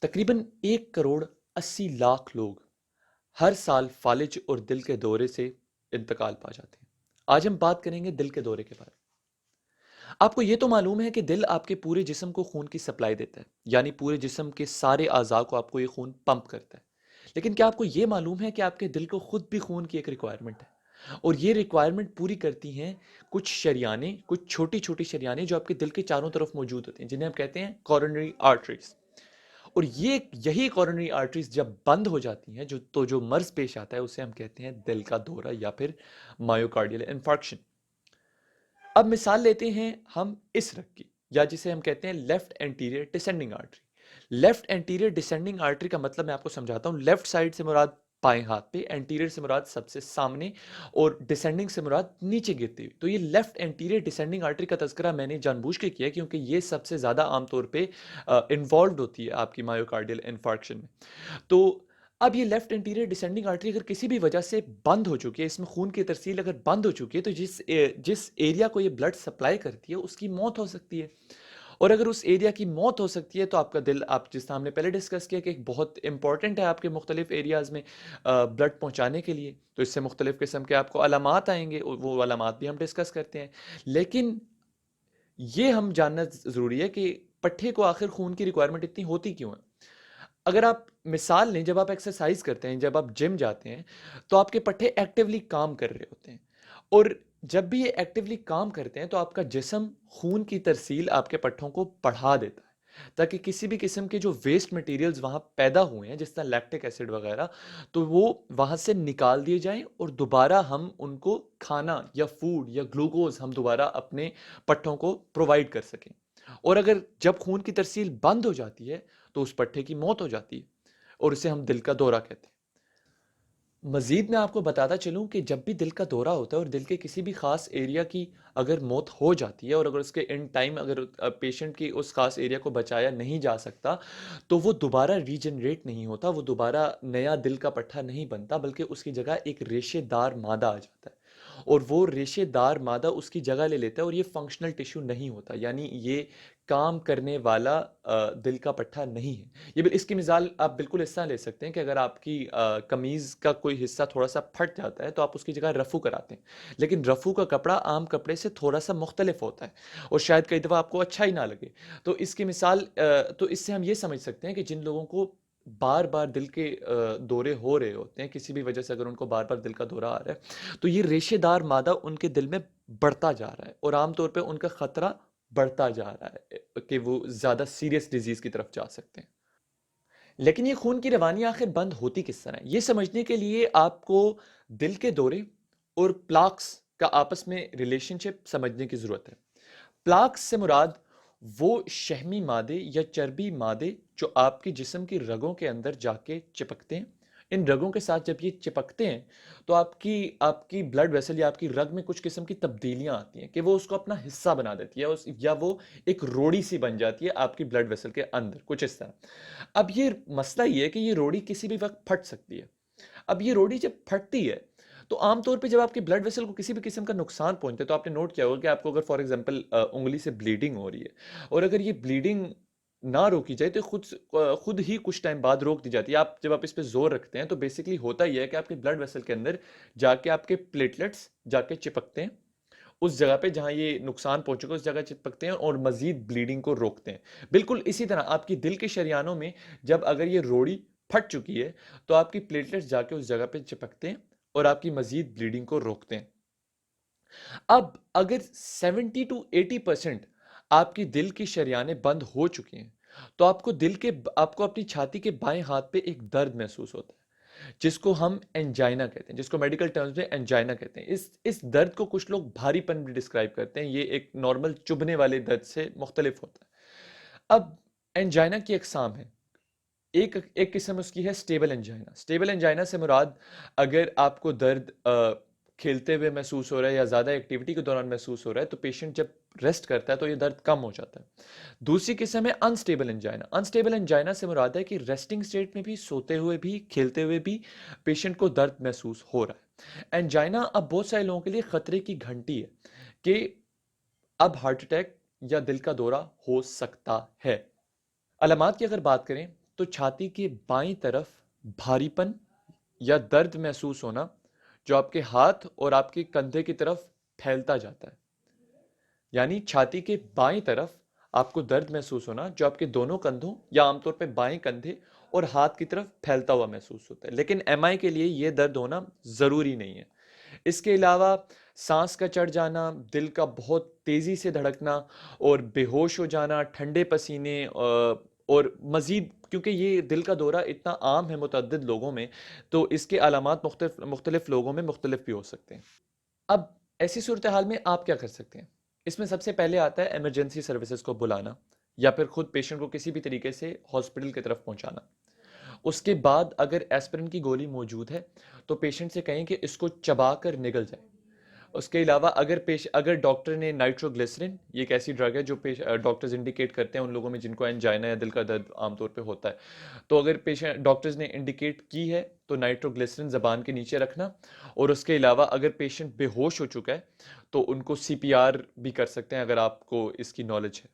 तकरीबन 1 करोड़ 80 लाख लोग हर साल फालिज और दिल के दौरे से इंतकाल पा जाते हैं। आज हम बात करेंगे दिल के दौरे के बारे में। आपको यह तो मालूम है कि दिल आपके पूरे जिस्म को खून की सप्लाई देता है, यानी पूरे जिस्म के सारे आज़ा को आपको ये खून पंप करता है। लेकिन क्या आपको यह मालूम है कि आपके दिल को खुद भी खून की एक रिक्वायरमेंट है, और ये रिक्वायरमेंट पूरी करती हैं कुछ शरियानें, कुछ छोटी छोटी शरियानें जो आपके दिल के चारों तरफ मौजूद होती हैं, जिन्हें हम कहते हैं कॉरोनरी आर्टरीज। और ये यही कॉरोनरी आर्टरीज जब बंद हो जाती हैं, जो मर्ज पेश आता है, उसे हम कहते हैं दिल का दौरा या फिर मायोकार्डियल इन्फार्क्शन। अब मिसाल लेते हैं हम इस रग की, या जिसे हम कहते हैं left anterior descending artery. Left anterior descending artery का मतलब मैं आपको समझाता हूं। लेफ्ट साइड से मुराद बाएं हाथ पे, एंटीरियर से मुराद सबसे सामने, और डिसेंडिंग से मुराद नीचे गिरती हुई। तो ये लेफ्ट एंटीरियर डिसेंडिंग आर्टरी का तज़किरा मैंने जानबूझ के किया क्योंकि ये सबसे ज़्यादा आमतौर पे इन्वॉल्व होती है आपकी मायोकार्डियल इन्फार्क्शन में। तो अब ये लेफ्ट एंटीरियर डिसेंडिंग आर्टरी अगर किसी भी वजह से बंद हो चुकी है, इसमें खून की तरसील अगर बंद हो चुकी है, तो जिस एरिया को ये ब्लड सप्लाई करती है उसकी मौत हो सकती है। और अगर उस एरिया की मौत हो सकती है तो आपका दिल, आप जिस हमने पहले डिस्कस किया कि एक बहुत इंपॉर्टेंट है आपके मुख्तलिफ एरियाज में ब्लड पहुंचाने के लिए, तो इससे मुख्तलिफ किस्म के आपको अलामात आएंगे, और वो अलामात भी हम डिस्कस करते हैं। लेकिन ये हम जानना ज़रूरी है कि पट्ठे को आखिर खून की रिक्वायरमेंट इतनी होती क्यों है। अगर आप मिसाल लें, जब आप एक्सरसाइज करते हैं, जब आप जिम जाते हैं, तो आपके पट्टे एक्टिवली काम कर रहे होते हैं। और जब भी ये एक्टिवली काम करते हैं तो आपका जिस्म खून की तरसील आपके पट्टों को बढ़ा देता है, ताकि किसी भी किस्म के जो वेस्ट मटेरियल्स वहाँ पैदा हुए हैं, जिस तरह लैक्टिक एसिड वगैरह, तो वो वहाँ से निकाल दिए जाएं और दोबारा हम उनको खाना या फूड या ग्लूकोज हम दोबारा अपने पट्टों को प्रोवाइड कर सकें। और अगर जब खून की तरसील बंद हो जाती है तो उस पट्टे की मौत हो जाती है, और उसे हम दिल का दौरा कहते हैं। मजीद मैं आपको बताता चलूं कि जब भी दिल का दौरा होता है और दिल के किसी भी खास एरिया की अगर मौत हो जाती है, और अगर उसके एंड टाइम अगर पेशेंट की उस खास एरिया को बचाया नहीं जा सकता, तो वो दोबारा रीजनरेट नहीं होता, वो दोबारा नया दिल का पट्टा नहीं बनता, बल्कि उसकी जगह एक रेशेदार मादा आ जाता है। और वो रेशेदार मादा उसकी जगह ले लेता है, और ये फंक्शनल टिश्यू नहीं होता, यानी ये काम करने वाला दिल का पट्टा नहीं है। इसकी मिसाल आप बिल्कुल इस तरह ले सकते हैं कि अगर आपकी कमीज का कोई हिस्सा थोड़ा सा फट जाता है तो आप उसकी जगह रफू कराते हैं, लेकिन रफू का कपड़ा आम कपड़े से थोड़ा सा मुख्तलिफ होता है, और शायद कई दफ़ा आपको अच्छा ही ना लगे। तो इसकी मिसाल, तो इससे हम ये समझ सकते हैं कि जिन लोगों को बार बार दिल के दौरे हो रहे होते हैं, किसी भी वजह से अगर उनको बार बार दिल का दौरा आ रहा है, तो ये रेशेदार मादा उनके दिल में बढ़ता जा रहा है, और आमतौर पर उनका खतरा बढ़ता जा रहा है कि वो ज्यादा सीरियस डिजीज की तरफ जा सकते हैं। लेकिन ये खून की रवानी आखिर बंद होती किस तरह है, ये समझने के लिए आपको दिल के दौरे और प्लाक्स का आपस में रिलेशनशिप समझने की जरूरत है। प्लाक्स से मुराद वो शहमी मादे या चर्बी मादे जो आपके जिस्म की रगों के अंदर जाके चिपकते हैं। इन रगों के साथ जब ये चिपकते हैं तो आपकी आपकी ब्लड वेसल या आपकी रग में कुछ किस्म की तब्दीलियां आती हैं कि वो उसको अपना हिस्सा बना देती है, या वो एक रोड़ी सी बन जाती है आपकी ब्लड वेसल के अंदर, कुछ इस तरह। अब ये मसला ये है कि ये रोड़ी किसी भी वक्त फट सकती है। अब ये रोड़ी जब फटती है तो आमतौर पे जब आपके ब्लड वेसल को किसी भी किस्म का नुकसान पहुंचता है, तो आपने नोट किया होगा कि आपको अगर फॉर एग्जांपल उंगली से ब्लीडिंग हो रही है, और अगर ये ब्लीडिंग ना रोकी जाए तो खुद ही कुछ टाइम बाद रोक दी जाती है। जब आप इस पे जोर रखते हैं तो बेसिकली होता ही है कि आपके ब्लड वेसल के अंदर जाके आपके प्लेटलेट्स जाके चिपकते हैं उस जगह पे जहां ये नुकसान पहुंचेगा, उस जगह चिपकते हैं और मजीद ब्लीडिंग को रोकते हैं। बिल्कुल इसी तरह आपकी दिल के शरियानों में जब अगर ये रोड़ी फट चुकी है तो आपकी प्लेटलेट्स जाके उस जगह पे चिपकते हैं और आपकी मजीद ब्लीडिंग को रोकते हैं। अब अगर 70 to 80% आपकी दिल की शरियानें बंद हो चुकी हैं, तो आपको अपनी छाती के बाएं हाथ पे एक दर्द महसूस होता है, जिसको हम एंजाइना कहते हैं, जिसको मेडिकल टर्म्स में एंजाइना कहते हैं। इस दर्द को कुछ लोग भारीपन भी डिस्क्राइब करते हैं। ये एक नॉर्मल चुभने वाले दर्द से मुख्तलिफ होता है। अब एंजाइना की अकसाम है। एक एक किस्म उसकी है स्टेबल एंजाइना। स्टेबल एंजाइना से मुराद, अगर आपको दर्द खेलते हुए महसूस हो रहा है या ज़्यादा एक्टिविटी के दौरान महसूस हो रहा है, तो पेशेंट जब रेस्ट करता है तो ये दर्द कम हो जाता है। दूसरी किस्म है अनस्टेबल एंजाइना। अनस्टेबल एंजाइना से मुराद है कि रेस्टिंग स्टेट में भी, सोते हुए भी, खेलते हुए भी पेशेंट को दर्द महसूस हो रहा है। एंजाइना अब बहुत सारे लोगों के लिए खतरे की घंटी है कि अब हार्ट अटैक या दिल का दौरा हो सकता है। अलामात की अगर बात करें तो छाती के बाईं तरफ भारीपन या दर्द महसूस होना जो आपके हाथ और आपके कंधे की तरफ फैलता जाता है। यानी छाती के बाईं तरफ आपको दर्द महसूस होना जो आपके दोनों कंधों या आमतौर पे बाएं कंधे और हाथ की तरफ फैलता हुआ महसूस होता है। लेकिन एमआई के लिए यह दर्द होना जरूरी नहीं है। इसके अलावा सांस का चढ़ जाना, दिल का बहुत तेजी से धड़कना और बेहोश हो जाना, ठंडे पसीने और मजीद, क्योंकि ये दिल का दौरा इतना आम है मुतअद्दिद लोगों में, तो इसके अलामात मुख्तलिफ लोगों में मुख्तलिफ भी हो सकते हैं। अब ऐसी सूरत हाल में आप क्या कर सकते हैं? इसमें सबसे पहले आता है इमरजेंसी सर्विसेज को बुलाना या फिर खुद पेशेंट को किसी भी तरीके से हॉस्पिटल की तरफ पहुंचाना। उसके बाद अगर एस्पिरिन की गोली मौजूद है तो पेशेंट से कहें कि इसको चबा कर निगल जाए। उसके अलावा अगर डॉक्टर ने नाइट्रोग्लिसरिन, ये एक ऐसी ड्रग है जो डॉक्टर्स इंडिकेट करते हैं उन लोगों में जिनको एंजाइना या दिल का दर्द आमतौर पे होता है, तो अगर पेशेंट डॉक्टर्स ने इंडिकेट की है तो नाइट्रोग्लिसरिन जबान के नीचे रखना। और उसके अलावा अगर पेशेंट बेहोश हो चुका है तो उनको सीपीआर भी कर सकते हैं अगर आपको इसकी नॉलेज है।